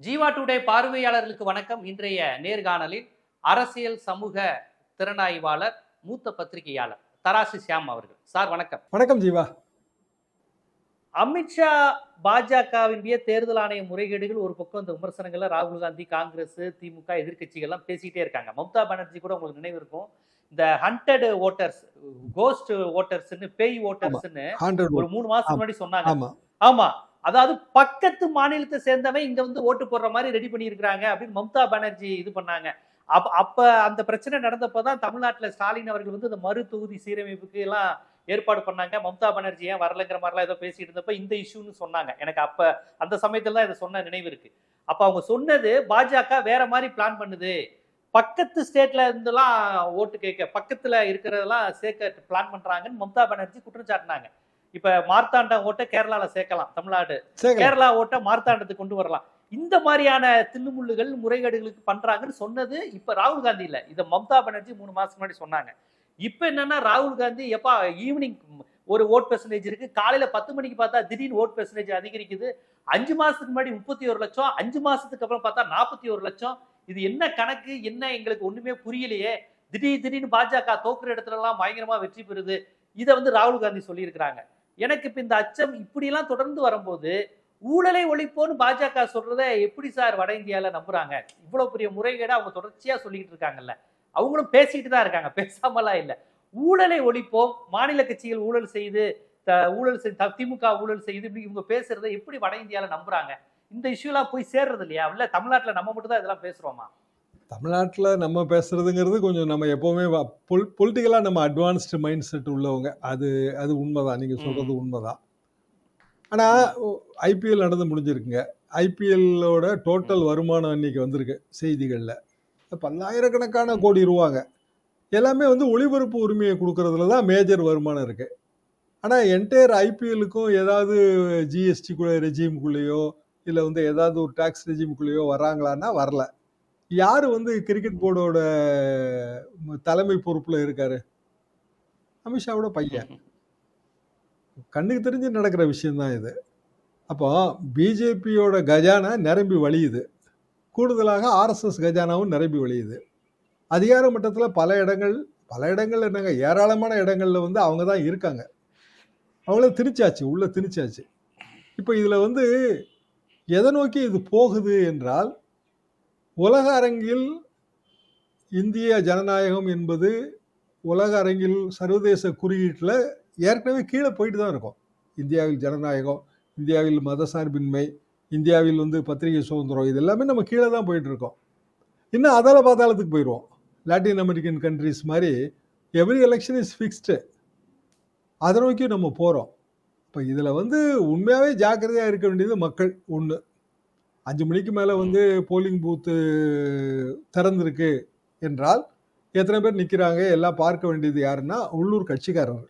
Jeeva today பார்வையாளர்களுக்கு வணக்கம். இன்றைய நேர்காணலில் அரசியல் சமூக திறனாய்வாளர், மூத்த பத்திரிகையாளர் தராசு ஷியாம் அவர்கள். சார் வணக்கம். வணக்கம் ஜீவா. அமித்ஷா பாஜகவினுடைய தேர்தல் ஆணைய முறைகேடுகள் ஒரு பக்கம் இந்த விமர்சனங்கள்ல ராகுல் காந்தி, காங்கிரஸ், திமுக எதிர்க்கட்சிகள்லாம் பேசிட்டே இருக்காங்க. மம்தா பானர்ஜி கூட உங்களுக்கு நினைவு இருக்கும், இந்த ஹண்டட் ஓட்டர்ஸ், கோஸ்ட் ஓட்டர்ஸ்னு, பேய் ஓட்டர்ஸ்னு ஒரு 3 மாசத்துக்கு முன்னாடி சொன்னாங்க. ஆமா, அதாவது பக்கத்து மாநிலத்தை சேர்ந்தவன் இங்க வந்து ஓட்டு போடுற மாதிரி ரெடி பண்ணி இருக்கிறாங்க அப்படின்னு மம்தா பானர்ஜி இது பண்ணாங்க. அப்ப அந்த பிரச்சனை நடந்தப்பதான் தமிழ்நாட்டுல ஸ்டாலின் அவர்கள் வந்து இந்த மறு தொகுதி சீரமைப்புக்கு எல்லாம் ஏற்பாடு பண்ணாங்க. மம்தா பானர்ஜி ஏன் வரலங்கிற மாதிரிலாம் ஏதோ பேசிட்டு இருந்தப்ப இந்த இஷ்யூன்னு சொன்னாங்க. எனக்கு அப்ப அந்த சமயத்துல தான் இதை சொன்ன நினைவு இருக்கு. அப்ப அவங்க சொன்னது பாஜக வேற மாதிரி பிளான் பண்ணுது, பக்கத்து ஸ்டேட்ல இருந்தெல்லாம் ஓட்டு கேட்க, பக்கத்துல இருக்கிறதெல்லாம் சேர்க்க பிளான் பண்றாங்கன்னு மம்தா பானர்ஜி குற்றம் சாட்டினாங்க. இப்ப மார்த்தாண்டம் ஓட்ட கேரளால சேர்க்கலாம், தமிழ்நாடு கேரளா ஓட்ட மார்த்தாண்டத்துக்கு கொண்டு வரலாம். இந்த மாதிரியான தில்லுமுள்ளுகள் முறைகேடுகளுக்கு பண்றாங்கன்னு சொன்னது இப்ப ராகுல் காந்தி இல்ல, இத மம்தா பானர்ஜி 3 மாசத்துக்கு முன்னாடி சொன்னாங்க. இப்ப என்னன்னா ராகுல் காந்தி எப்பா ஈவினிங் ஒரு ஓட் பெர்சன்டேஜ் இருக்கு, காலையில 10 மணிக்கு பார்த்தா திடீர்னு ஓட் பெர்சன்டேஜ் அதிகரிக்குது, 5 மாசத்துக்கு முன்னாடி 31 லட்சம், 5 மாசத்துக்கு அப்புறம் பார்த்தா 41 லட்சம். இது என்ன கணக்கு, என்ன எங்களுக்கு ஒண்ணுமே புரியலையே, திடீர்னு பாஜக தோக்குற இடத்துல எல்லாம் பயங்கரமா வெற்றி பெறுது. இதை வந்து ராகுல் காந்தி சொல்லி இருக்கிறாங்க. எனக்கு இப்ப இந்த அச்சம் இப்படி எல்லாம் தொடர்ந்து வரும்போது ஊழலை ஒழிப்போன்னு பாஜக சொல்றத எப்படி சார் வட இந்தியால நம்புறாங்க? இவ்வளவு பெரிய முறைகேட அவங்க தொடர்ச்சியா சொல்லிட்டு இருக்காங்கல்ல, அவங்களும் பேசிட்டு தான் இருக்காங்க, பேசாமலாம் இல்ல. ஊழலை ஒழிப்போம், மாநில கட்சிகள் ஊழல் செய்து, திமுக ஊழல் செய்து, இப்படி இவங்க பேசுறதை எப்படி வட இந்தியால நம்புறாங்க? இந்த இஷ்யூ எல்லாம் போய் சேர்றது இல்லையா? இல்ல தமிழ்நாட்டுல நம்ம மட்டும் தான் இதெல்லாம் பேசுறோமா? தமிழ்நாட்டில் நம்ம பேசுறதுங்கிறது கொஞ்சம் நம்ம எப்பவுமே பொலிட்டிக்கலா நம்ம அட்வான்ஸ்டு மைண்ட் செட் உள்ளவங்க, அது உண்மைதான், நீங்க சொல்றது உண்மைதான். ஆனா ஐபிஎல் நடந்து முடிஞ்சிருக்குங்க. ஐபிஎல்லோட டோட்டல் வருமானம் இன்னைக்கு வந்திருக்கு செய்திகள்ல, பல்லாயிரக்கணக்கான கோடி ரூபாங்க. எல்லாமே வந்து ஒளிபரப்பு உரிமையை கொடுக்கறதுல தான் மேஜர் வருமானம் இருக்கு. ஆனா என்டையர் ஐபிஎல்லுக்கும் ஏதாவது ஜிஎஸ்டி ரெஜிமுக்குள்ளேயோ இல்லை வந்து ஏதாவது ஒரு டாக்ஸ் ரெஜிமுக்குள்ளேயோ வராங்களான்னா வரல. யாரு வந்து கிரிக்கெட் போர்டோட தலைமை பொறுப்புல இருக்காரு? அமித்ஷாவோட பையன். கண்ணுக்கு தெரிஞ்சு நடக்கிற விஷயம்தான் இது. அப்போ பிஜேபியோட கஜானா நிரம்பி வழியுது, கூடுதலாக ஆர்எஸ்எஸ் கஜானாவும் நிரம்பி வழியுது. அதிகார மட்டத்தில் பல இடங்கள் என்னங்க, ஏராளமான இடங்கள்ல வந்து அவங்க தான் இருக்காங்க. அவங்கள திணிச்சாச்சு, உள்ள திணிச்சாச்சு. இப்போ இதுல வந்து எதை நோக்கி இது போகுது என்றால், உலக அரங்கில் இந்திய ஜனநாயகம் என்பது உலக அரங்கில் சர்வதேச குறியீட்டில் ஏற்கனவே கீழே போயிட்டு தான் இருக்கும். இந்தியாவில் ஜனநாயகம், இந்தியாவில் மதசார்பின்மை, இந்தியாவில் வந்து பத்திரிகை சுதந்திரம், இது எல்லாமே நம்ம கீழே தான் போயிட்டு இருக்கோம். இன்னும் அதால பாதாளத்துக்கு போயிடுவோம். லாட்டின் அமெரிக்கன் கண்ட்ரிஸ் மாதிரி எவ்ரி எலெக்ஷன் இஸ் ஃபிக்ஸ்டு, அதை நோக்கி நம்ம போகிறோம். இப்போ இதில் வந்து உண்மையாகவே ஜாக்கிரதையாக இருக்க வேண்டியது மக்கள். ஒன்று, 5 மணிக்கு மேலே வந்து போலிங் பூத்து திறந்திருக்கு என்றால் எத்தனை பேர் நிற்கிறாங்க எல்லாம் பார்க்க வேண்டியது யாருன்னா உள்ளூர் கட்சிக்காரர்.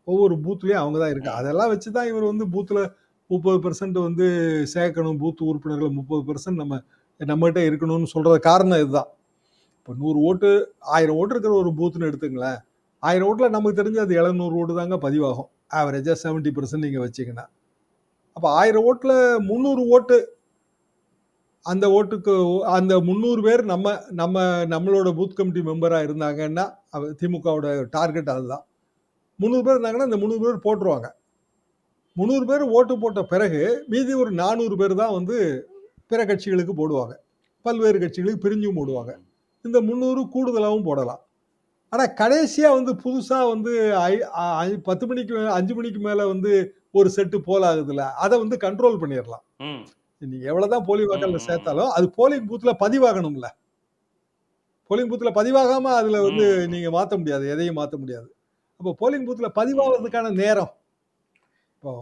ஒவ்வொரு பூத்துலேயும் அவங்க தான் இருக்கு. அதெல்லாம் வச்சு தான் இவர் வந்து பூத்தில் 30% வந்து சேர்க்கணும், பூத்து உறுப்பினர்கள் 30% நம்மகிட்ட இருக்கணும்னு சொல்கிறது காரணம் இதுதான். இப்போ 100 ஓட்டு 1000 ஓட்டு இருக்கிற ஒரு பூத்துன்னு எடுத்துங்களேன், 1000 ஓட்டில் நமக்கு தெரிஞ்சு அது 700 ஓட்டு தாங்க பதிவாகும், ஆவரேஜாக 70% நீங்கள் வச்சிங்கன்னா. அப்போ 1000 ஓட்டில் 300 ஓட்டு, அந்த ஓட்டுக்கு அந்த 300 பேர் நம்மளோட பூத் கமிட்டி மெம்பராக இருந்தாங்கன்னா, திமுகவோட டார்கெட் அதுதான். 300 பேர் இருந்தாங்கன்னா இந்த 300 பேர் போட்டுருவாங்க. 300 பேர் ஓட்டு போட்ட பிறகு மீதி ஒரு 400 பேர் தான் வந்து பிற கட்சிகளுக்கு போடுவாங்க, பல்வேறு கட்சிகளுக்கு பிரிஞ்சும் போடுவாங்க. இந்த 300 கூடுதலாகவும் போடலாம். ஆனால் கடைசியாக வந்து புதுசாக வந்து 10 மணிக்கு 5 மணிக்கு மேலே வந்து ஒரு செட்டு போல் ஆகுதுல்ல, அதை வந்து கண்ட்ரோல் பண்ணிடலாம். நீங்க எவ்வளவுதான் போலி வாக்காளர் சேர்த்தாலும் அது போலிங் பூத்துல பதிவாகணும்ல. போலிங் பூத்துல பதிவாகாம அதுல வந்து நீங்க மாத்த முடியாது, எதையும் மாத்த முடியாது. அப்போ போலிங் பூத்துல பதிவாகிறதுக்கான நேரம், இப்போ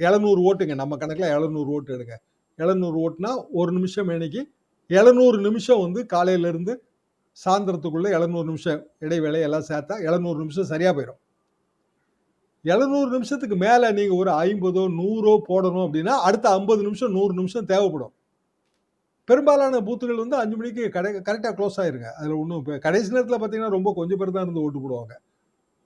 700 ஓட்டுங்க, நம்ம கணக்குல 700 ஓட்டு எடுங்க. 700 ஓட்டுனா ஒரு நிமிஷம், இன்னைக்கு 700 நிமிஷம் வந்து காலையில இருந்து சாயந்தரத்துக்குள்ள 700 நிமிஷம் இடைவேளை எல்லாம் சேர்த்தா 700 நிமிஷம் சரியா போயிடும். 700 நிமிஷத்துக்கு மேல நீங்க ஒரு 50 100 போடணும் அப்படின்னா அடுத்த 50 நிமிஷம் 100 நிமிஷம் தேவைப்படும். பெரும்பாலான பூத்துகள் வந்து 5 மணிக்கு கரெக்டாக க்ளோஸ் ஆயிருங்க. அதில் ஒன்றும் இப்போ கடைசி நேரத்தில் பார்த்தீங்கன்னா ரொம்ப கொஞ்சம் பேர் தான் இருந்து ஓட்டு போடுவாங்க.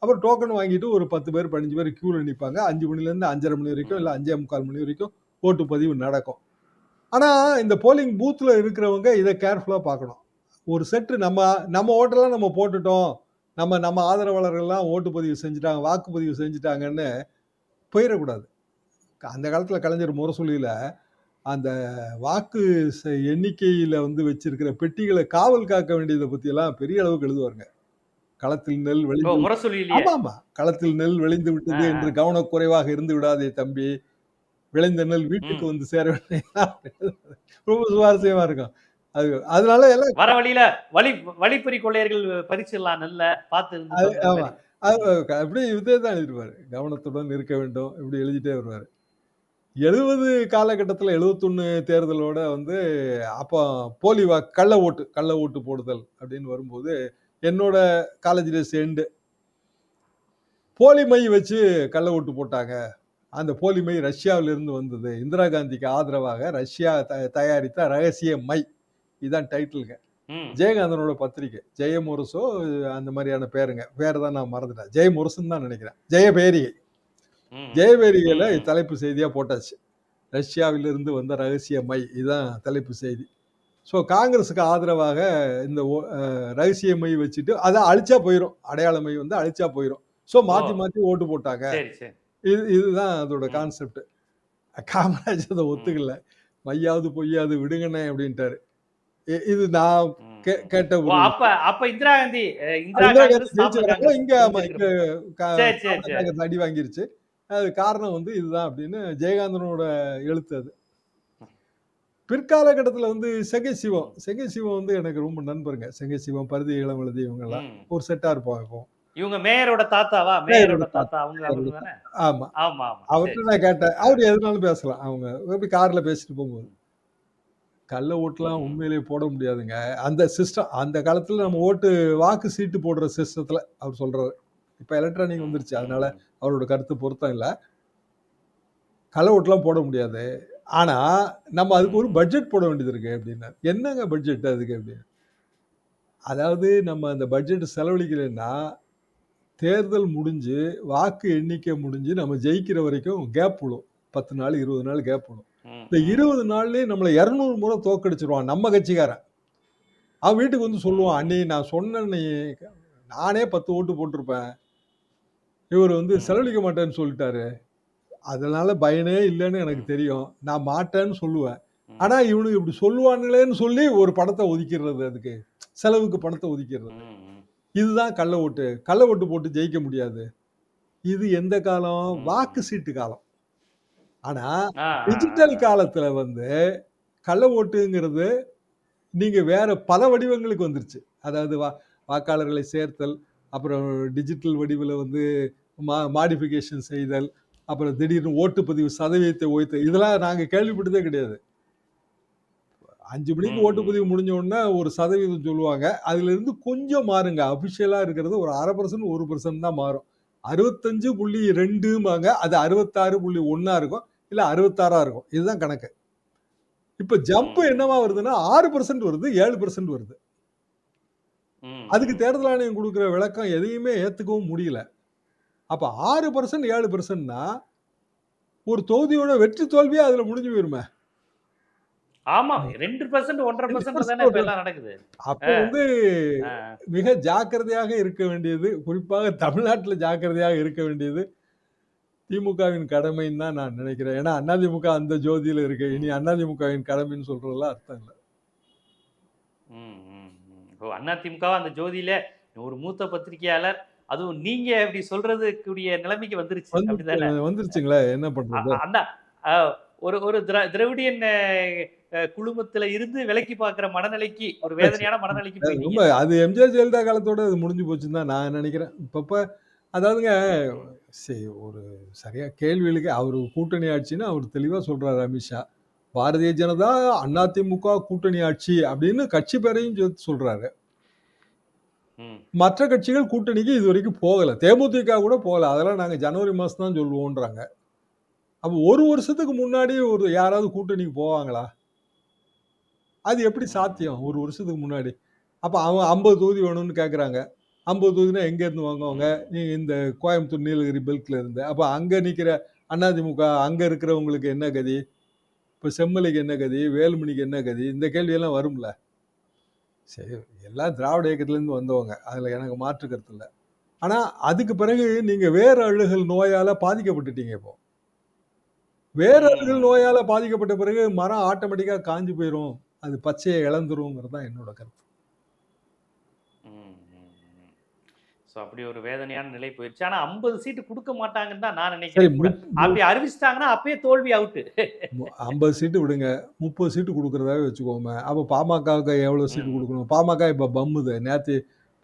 அப்புறம் டோக்கன் வாங்கிட்டு ஒரு 10 பேர் 15 பேர் கியூவில் நிற்பாங்க. 5 மணிலேருந்து 5:30 மணி வரைக்கும் இல்லை 5:45 மணி வரைக்கும் ஓட்டு பதிவு நடக்கும். ஆனா இந்த போலிங் பூத்ல இருக்கிறவங்க இதை கேர்ஃபுல்லா பார்க்கணும். ஒரு செட்டு நம்ம ஓட்டெல்லாம் நம்ம போட்டுட்டோம், நம்ம ஆதரவாளர்கள் எல்லாம் ஓட்டு பதிவு செஞ்சுட்டாங்க, வாக்குப்பதிவு செஞ்சுட்டாங்கன்னு போயிடக்கூடாது. அந்த காலத்துல கலைஞர் முரசொலியில அந்த வாக்கு எண்ணிக்கையில வந்து வச்சிருக்கிற பெட்டிகளை காவல் காக்க வேண்டியதை பத்தி எல்லாம் பெரிய அளவுக்கு எழுதுவாருங்க. களத்தில் நெல் விளைந்து முரசொலியிலேயே. ஆமா களத்தில் நெல் விளைந்து விட்டது என்று கவனக்குறைவாக இருந்து விடாதே தம்பி, விளைந்த நெல் வீட்டுக்கு வந்து சேர வேண்டும். ரொம்ப சுவாரஸ்யமா இருக்கும். அதனால எல்லாம் வர வழியில வழிப்பறி கொள்ளையர்கள் பறிச்சிடலாம் நெல்ல பார்த்து ஆமா அப்படி இதே தான் எழுதிருப்பாரு. கவனத்துடன் இருக்க வேண்டும் இப்படி எழுதிட்டே வருவாரு. 70 காலகட்டத்தில் 71 தேர்தலோட வந்து அப்போ போலி கள்ள ஓட்டு போடுதல் அப்படின்னு வரும்போது என்னோட காலேஜ் டேஸ் எண்டு போலி மை வச்சு கள்ள ஓட்டு போட்டாங்க. அந்த போலி மை ரஷ்யாவிலிருந்து வந்தது, இந்திரா காந்திக்கு ஆதரவாக ரஷ்யா தயாரித்த ரகசிய மை, இதுதான் டைட்டிலுங்க. ஜெயகாந்தனோட பத்திரிகை ஜெயமுரசோ அந்த மாதிரியான பேருங்க, பேர் தான் நான் மறந்துட்டேன், ஜெயமுரசுன்னு தான் நினைக்கிறேன், ஜெயபேரிகையில தலைப்பு செய்தியா போட்டாச்சு, ரஷ்யாவிலிருந்து வந்த ரகசிய மை, இதுதான் தலைப்பு செய்தி. ஸோ காங்கிரஸுக்கு ஆதரவாக இந்த ரகசிய மை வச்சுட்டு அதை அழிச்சா போயிடும், அடையாள மை வந்து அழிச்சா போயிடும். ஸோ மாத்தி மாத்தி ஓட்டு போட்டாங்க. இதுதான் அதோட கான்செப்ட். காமராஜ் அதை ஒத்துக்கல, மையாவது பொய்யாது விடுங்கண்ணே அப்படின்ட்டாரு. இது நான் கேட்ட இந்திரா காந்தி இங்க அடி வாங்கிருச்சு. அது காரணம் வந்து இதுதான் அப்படின்னு ஜெயகாந்தனோட எழுத்து. அது பிற்காலகட்டத்தில் வந்து செங்கை சிவம் வந்து எனக்கு ரொம்ப நண்பருங்க. செங்கை சிவம், பருதி இளம் எழுதி இவங்க எல்லாம் ஒரு செட்டா இருப்பாங்க. இப்போ இவங்க மேயரோட தாத்தாவா? மேயரோட தாத்தா அவங்க. ஆமா ஆமா, அவர்கிட்ட நான் கேட்டேன், அவர் எதுனாலும் பேசலாம். அவங்க எப்படி கார்ல பேசிட்டு போகும்போது கள்ள ஓட்டுலாம் உண்மையிலேயே போட முடியாதுங்க. அந்த சிஸ்டம் அந்த காலத்துல நம்ம வாக்கு சீட்டு போடுற சிஸ்டத்துல அவர் சொல்றாரு. இப்ப எலக்ட்ரானிக் வந்துருச்சு, அதனால அவரோட கருத்து பொருத்தம் இல்லை. கள்ள ஓட்டுலாம் போட முடியாது, ஆனா நம்ம அதுக்கு ஒரு பட்ஜெட் போட வேண்டியது இருக்கு அப்படின்னா. என்னங்க பட்ஜெட் அதுக்கு அப்படின்னு? அதாவது நம்ம அந்த பட்ஜெட் செலவழிக்கலைன்னா தேர்தல் முடிஞ்சு வாக்கு எண்ணிக்கை முடிஞ்சு நம்ம ஜெயிக்கிற வரைக்கும் கேப் விடும். 10 நாள் 20 நாள் கேப் விடும். இந்த 20 நாள்லயே நம்மளை 200 முறை தோக்கடிச்சிருவான் நம்ம கட்சிக்காரன். அவன் வீட்டுக்கு வந்து சொல்லுவான், அண்ணி நான் சொன்னேன், நானே 10 ஓட்டு போட்டிருப்பேன், இவர் வந்து செலவழிக்க மாட்டேன்னு சொல்லிட்டாரு, அதனால பயனே இல்லைன்னு எனக்கு தெரியும், நான் மாட்டேன்னு சொல்லுவேன், ஆனா இவனுக்கு இப்படி சொல்லுவானுங்களேன்னு சொல்லி ஒரு பணத்தை ஒதுக்கிடுறது, அதுக்கு செலவுக்கு பணத்தை ஒதுக்கிடுறது. இதுதான் கள்ள ஓட்டு போட்டு ஜெயிக்க முடியாது. இது எந்த காலம்? வாக்கு சீட்டு காலம். ஆனா டிஜிட்டல் காலத்துல வந்து கள்ள ஓட்டுங்கிறது நீங்க வேற பல வடிவங்களுக்கு வந்துருச்சு. அதாவது வாக்காளர்களை சேர்த்தல், அப்புறம் டிஜிட்டல் வடிவில் வந்து மாடிஃபிகேஷன் செய்தல், அப்புறம் திடீர்னு ஓட்டுப்பதிவு சதவீதத்தை உயர்த்த, இதெல்லாம் நாங்க கேள்விப்பட்டதே கிடையாது. 5 மணிக்கு ஓட்டுப்பதிவு முடிஞ்ச உடனே ஒரு சதவீதம் சொல்லுவாங்க, அதுல இருந்து கொஞ்சம் மாறுங்க. அபிஷியலா இருக்கிறது ஒரு 0.5% 1% தான் மாறும். 65.2 அது 66.1 இருக்கும், இல்ல 66 இருக்கும். இதுதான் கணக்கு. இப்ப ஜம்ப் என்னவா வருதுன்னா 6% வருது, 7% வருது. அதுக்கு தேர்தல் ஆணையம் கொடுக்கிற விளக்கம் எதையுமே ஏத்துக்கவும் முடியல. அப்ப 6% 7%னா ஒரு தொகுதியோட வெற்றி தோல்வியே அதுல முடிஞ்சு போயிருமே. ஆமா, 2% 1.5% தானே இப்ப எல்லாம் நடக்குது. அப்ப வந்து மிக ஜாக்கிரதையாக இருக்க வேண்டியது, குறிப்பாக தமிழ்நாட்டுல ஜாக்கிரதையாக இருக்க வேண்டியது திமுகவின் கடமைன்னு தான் நான் நினைக்கிறேன். ஏன்னா அதிமுக அந்த ஜோதியில இருக்கு, இனி அதிமுகவின் கடமைன்னு சொல்றதுலாம் அர்த்தம் இல்லை. அதிமுக அந்த ஜோதியில ஒரு மூத்த பத்திரிகையாளர், அதுவும் நீங்க இப்படி சொல்றதுக்குரிய நிலைமைக்கு வந்துருச்சுங்களா? என்ன பண்றது? அண்ணா ஒரு திராவிடியன் குழுமத்துல இருந்து விலக்கி பார்க்கிற மனநிலைக்கு, ஒரு வேதனையான மனநிலைக்கு ரொம்ப, அது எம்ஜிஆர் ஜெயலலிதா காலத்தோட அது முடிஞ்சு போச்சுன்னு தான் நான் நினைக்கிறேன். இப்ப அதாவதுங்க, ஒரு சரியா கேள்விகளுக்கு அவர் கூட்டணி ஆட்சின்னு அவர் தெளிவா சொல்றாரு அமித்ஷா. பாரதிய ஜனதா அதிமுக கூட்டணி ஆட்சி அப்படின்னு கட்சி பேரையும் சொல்றாரு. மற்ற கட்சிகள் கூட்டணிக்கு இது வரைக்கும் போகல, தேமுதிக கூட போகல, அதெல்லாம் நாங்க ஜனவரி மாசம் தான் சொல்லுவோன்றாங்க. அப்ப ஒரு வருஷத்துக்கு முன்னாடி யாராவது கூட்டணிக்கு போவாங்களா? அது எப்படி சாத்தியம் ஒரு வருஷத்துக்கு முன்னாடி? அப்ப அவன் 50 தொகுதி வேணும்னு கேட்கறாங்க. 50 தொகுதினா எங்க இருந்து வாங்குவாங்க? நீங்க இந்த கோயம்புத்தூர் நீலகிரி பெல்ட்ல இருந்து. அப்ப அங்க நிக்கிற அதிமுக அங்க இருக்கிறவங்களுக்கு என்ன கதி? இப்போ செம்மலைக்கு என்ன கதி, வேலுமணிக்கு என்ன கதி, இந்த கேள்வியெல்லாம் வரும்ல. சரி, எல்லாம் திராவிட இயக்கத்திலேருந்து வந்தவங்க, அதில் எனக்கு மாற்று கருத்து இல்லை. ஆனால் அதுக்கு பிறகு நீங்கள் வேறு அழுகல் நோயால் பாதிக்கப்பட்டுட்டீங்க. இப்போ வேறு அழுகல் நோயால் பாதிக்கப்பட்ட பிறகு மரம் ஆட்டோமேட்டிக்காக காஞ்சு போயிடும், அது பச்சையை இழந்துருங்கிறது தான் என்னோட கருத்து. ஸோ அப்படி ஒரு வேதனையான நிலை போயிடுச்சு. ஆனால் 50 சீட்டு கொடுக்க மாட்டாங்கன்னு தான் நான் நினைக்கிறேன். அப்படி அறிவிச்சிட்டாங்கன்னா அப்பயே தோல்வி அவுட்டு. 50 சீட்டு விடுங்க, 30 சீட்டு கொடுக்குறதாவே வச்சுக்கோங்க. அப்போ பாமகவுக்கு எவ்வளோ சீட்டு கொடுக்கணும்? பாமக இப்போ பம்முது. நேற்று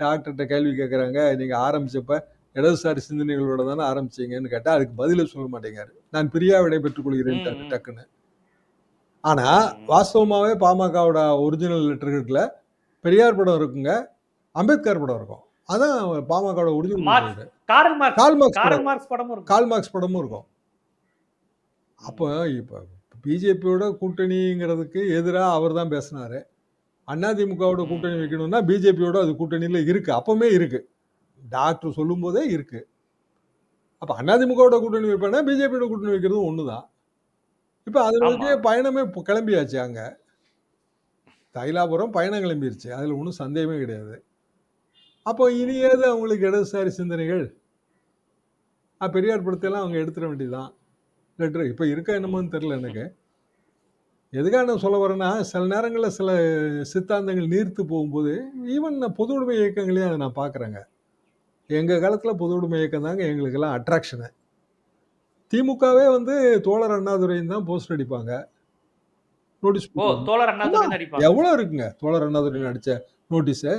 டாக்டர்கிட்ட கேள்வி கேட்குறாங்க, நீங்கள் ஆரம்பிச்சப்ப இடதுசாரி சிந்தனைகளோட தானே ஆரம்பிச்சீங்கன்னு கேட்டால் அதுக்கு பதில சொல்ல மாட்டேங்காரு. நான் பிரியா விடை பெற்றுக் கொள்கிறேன் டக்குன்னு. ஆனால் வாஸ்தவமாகவே பாமகவோட ஒரிஜினல் லெட்டர்களுக்குள்ள பெரியார் படம் இருக்குங்க, அம்பேத்கர் படம் இருக்கும். அதான் பாமகவோட ஒரிஜினல். கால் மார்க்ஸ் படமும் இருக்கும். அப்போ இப்போ பிஜேபியோட கூட்டணிங்கிறதுக்கு எதிராக அவர் தான் பேசினாரு. அதிமுகவோட கூட்டணி வைக்கணும்னா பிஜேபியோட அது கூட்டணியில இருக்கு, அப்பவுமே இருக்கு, டாக்டர் சொல்லும் போதே இருக்கு. அப்ப அதிமுகவோட கூட்டணி வைப்பேன்னா பிஜேபியோட கூட்டணி வைக்கிறதும் ஒண்ணுதான். இப்ப அதனுடைய பயணமே கிளம்பியாச்சு. அங்க தைலாபுரம் பயணம் கிளம்பிருச்சு, அதுல ஒன்றும் சந்தேகமே கிடையாது. அப்போ இனியாவது அவங்களுக்கு இடதுசாரி சிந்தனைகள், பெரியார் படத்தையெல்லாம் அவங்க எடுத்துட வேண்டியதுதான் லெட்டர். இப்போ இருக்கா என்னமோன்னு தெரியல எனக்கு. எதுக்காக நான் சொல்ல வரேன்னா, சில நேரங்களில் சில சித்தாந்தங்கள் நீர்த்து போகும்போது ஈவன் நான் பொது உடைமை இயக்கங்களையும் அதை நான் பார்க்குறேங்க. எங்கள் காலத்தில் பொது உடைமை இயக்கம் தாங்க எங்களுக்கெல்லாம் அட்ராக்ஷனு. திமுகவே தோழர் அண்ணாதுரைன்னு தான் போஸ்டர் அடிப்பாங்க, நோட்டீஸ். எவ்வளோ இருக்குங்க தோழர் அண்ணாதுரை அடித்த நோட்டீஸு.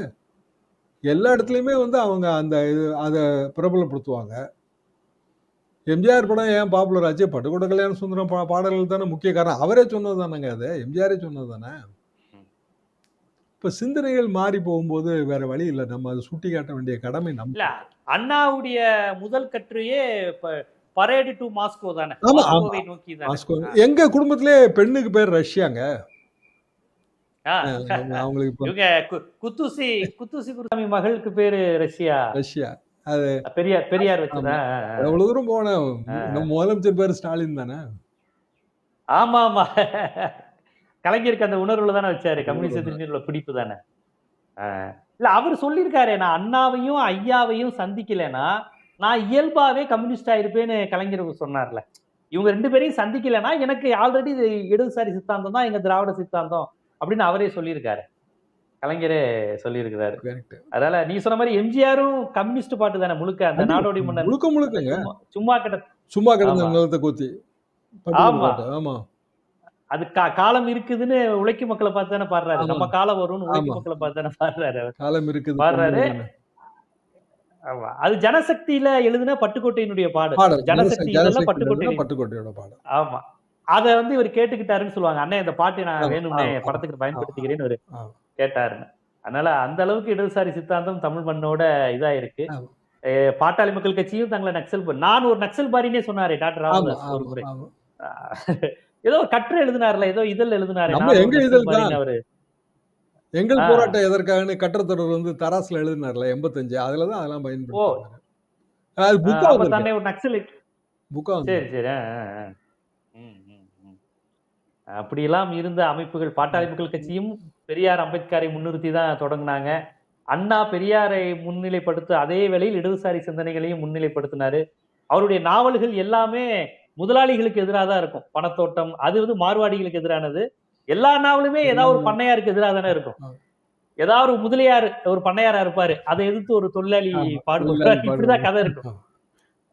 எல்லா இடத்துலையுமே அவங்க அந்த அதை பிரபலப்படுத்துவாங்க. எம்ஜிஆர் படம் ஏன் பாப்புலர் ஆச்சு? பட்டுக்கோட்டை கல்யாண சுந்தரம் பாடல்கள் தானே முக்கிய காரணம். அவரே சொன்னது தானேங்க, அது எம்ஜிஆரே சொன்னது தானே. இப்போ சிந்தனைகள் மாறி போகும்போது வேற வழி இல்லை, நம்ம அதை சுட்டி காட்ட வேண்டிய கடமை நம்ம. அண்ணாவுடைய முதல் கட்டுரையே பரேடு டு மாஸ்கோ தானே. எங்க குடும்பத்திலே பெண்ணுக்கு பேர் ரஷ்யாங்க. குத்துசி குருசாமி மகளுக்கு பேரு ரஷ்யா. அது பெரியார் வச்சுதான் எவ்வளவு தூரம் போன. முதலமைச்சர் பேரு ஸ்டாலின் தானே. ஆமா ஆமா, கலைஞருக்கு அந்த உணர்வுல தானே வச்சாரு, கம்யூனிஸ்ட் பிடிப்பு தானே. இல்ல அவர் சொல்லியிருக்காரு, நான் அண்ணாவையும் ஐயாவையும் சந்திக்கலன்னா நான் இயல்பாவே கம்யூனிஸ்டா இருப்பேன்னு கலைஞர் சொன்னார்ல. இவங்க 2 பேரையும் சந்திக்கலன்னா எனக்கு ஆல்ரெடி இடதுசாரி சித்தாந்தம் தான் எங்க திராவிட சித்தாந்தம் அப்படின்னு அவரே சொல்லியிருக்காரு, கலைஞரே சொல்லியிருக்கிறாரு. அதனால நீ சொன்ன மாதிரி எம்ஜிஆரும் கம்யூனிஸ்ட் பாட்டு தானே முழுக்க. அந்த நாடோடி மன்னர் முழுக்க சும்மா கிடந்த கொத்தி. ஆமா ஆமா, அது காலம் இருக்குதுன்னு உழைக்கும் மக்களை பார்த்து தானே பாடுறாரு. நம்ம காலம் வரும்னு உழைக்கும் மக்களை பார்த்து தானே பாடுறாரு. காலம் இருக்குது பாடுறாரு. ஆமா, அது ஜனசக்தியில எழுதுன பட்டுக்கோட்டையினுடைய பாடல். ஜனசக்தியில பட்டுக்கோட்டையோட பாடல். ஆமா, அத இவர் கேட்டுக்கிட்டாருன்னு சொல்லுவாங்க. அண்ணே இந்த பாட்டு நான் வேணும்னே படத்துக்கு பயன்படுத்திக்கிறேன்னு ஒரு கேட்டாருன்னு. அதனால அந்த அளவுக்கு இடதுசாரி சித்தாந்தம் தமிழ் மண்ணோட இதா இருக்கு. பாட்டாளி மக்கள் கட்சியும் தங்களை நக்சல், நான் ஒரு நக்சல் பாரினே சொன்னாரு டாக்டர் ராமதாஸ் ஒரு முறை. ஏதோ ஒரு கட்டுரை எழுதினார்ல, ஏதோ இதழ் எழுதினாரு. அவரு எங்கள் போராட்டம் எதற்காக கட்டுரை தராசுல எழுதினார்ல 85, அதுலதான் அதெல்லாம் பயன்படுத்துறாரு. ஒரு நக்சல் புக்கா. சரி சரி. அப்படியெல்லாம் இருந்த அமைப்புகள். பாட்டாளி மக்கள் கட்சியும் பெரியார் அம்பேத்கரை முன்னிறுத்தி தான் தொடங்கினாங்க. அண்ணா பெரியாரை முன்னிலைப்படுத்த அதே வேளையில் இடதுசாரி சிந்தனைகளையும் முன்னிலைப்படுத்தினாரு. அவருடைய நாவல்கள் எல்லாமே முதலாளிகளுக்கு எதிராக தான் இருக்கும். பணத்தோட்டம் அது மார்வாடிகளுக்கு எதிரானது. எல்லா நாவலுமே ஏதாவது ஒரு பண்ணையாருக்கு எதிராக தானே இருக்கும். ஏதாவது ஒரு முதலியார் ஒரு பண்ணையாரா இருப்பாரு, அதை எதிர்த்து ஒரு தொழிலாளி பாடுபடுறாரு. இப்படிதான் கதை இருக்கும்.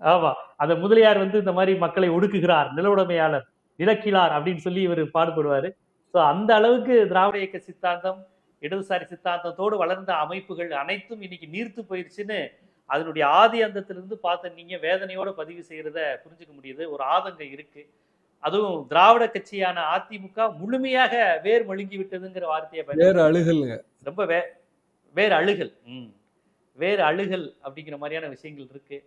ஆமா, அந்த முதலியார் இந்த மாதிரி மக்களை ஒடுக்குகிறார், நில உடைமையாளர், நிலக்கிழார் அப்படின்னு சொல்லி இவர் பாடுபடுவாரு. ஸோ அந்த அளவுக்கு திராவிட இயக்க சித்தாந்தம் இடதுசாரி சித்தாந்தத்தோடு வளர்ந்த அமைப்புகள் அனைத்தும் இன்னைக்கு நீர்த்து போயிடுச்சுன்னு அதனுடைய ஆதி அந்தத்திலிருந்து பார்த்த நீங்க வேதனையோட பதிவு செய்யறத புரிஞ்சுக்க முடியுது. ஒரு ஆதங்கம் இருக்கு. அதுவும் திராவிட கட்சியான அதிமுக முழுமையாக வேர் மழுங்கி விட்டதுங்கிற வார்த்தையை ரொம்ப வேறு அழுகல் அப்படிங்கிற மாதிரியான விஷயங்கள் இருக்கு.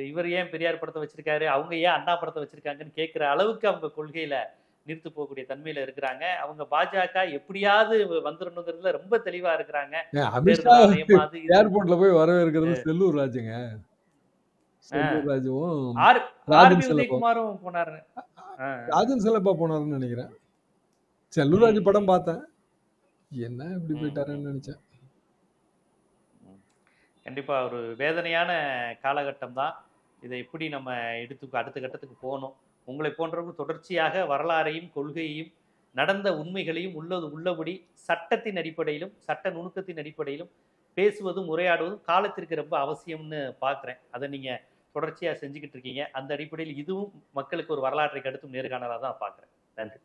இவர் ஏன் பெரியார் படத்தை வச்சிருக்காரு, அவங்க ஏன் அண்ணா படத்தை வச்சிருக்காங்கன்னு கேட்கிற அளவுக்கு அவங்க கொள்கையில நிறுத்து போகக்கூடிய தன்மையில இருக்கிறாங்க. அவங்க பாஜக எப்படியாவது வந்துடணுங்கிறதுல ரொம்ப தெளிவா இருக்கிறாங்க. ஏர்போர்ட்ல போய் வரவேற்கிறது செல்லூர் ராஜுங்க. உதயகுமாரும் போனாரு, ராஜன் செல்லப்பா போனாருன்னு நினைக்கிறேன். செல்லூர்ராஜ் படம் பார்த்தேன். என்ன இப்படி போயிட்டாருன்னு நினைச்சேன். கண்டிப்பா ஒரு வேதனையான காலகட்டம் தான். இதை எப்படி நம்ம எடுத்து அடுத்த கட்டத்துக்கு போகணும். உங்களை போன்றவர்கள் தொடர்ச்சியாக வரலாறையும் கொள்கையையும் நடந்த உண்மைகளையும் உள்ளபடி சட்டத்தின் அடிப்படையிலும் சட்ட நுணுக்கத்தின் அடிப்படையிலும் பேசுவதும் உரையாடுவதும் காலத்திற்கு ரொம்ப அவசியம்னு பார்க்குறேன். அதை நீங்கள் தொடர்ச்சியாக செஞ்சுக்கிட்டு இருக்கீங்க. அந்த அடிப்படையில் இதுவும் மக்களுக்கு ஒரு வரலாற்றை கடத்தும் நேர்காணலாக தான் பார்க்குறேன். நன்றி.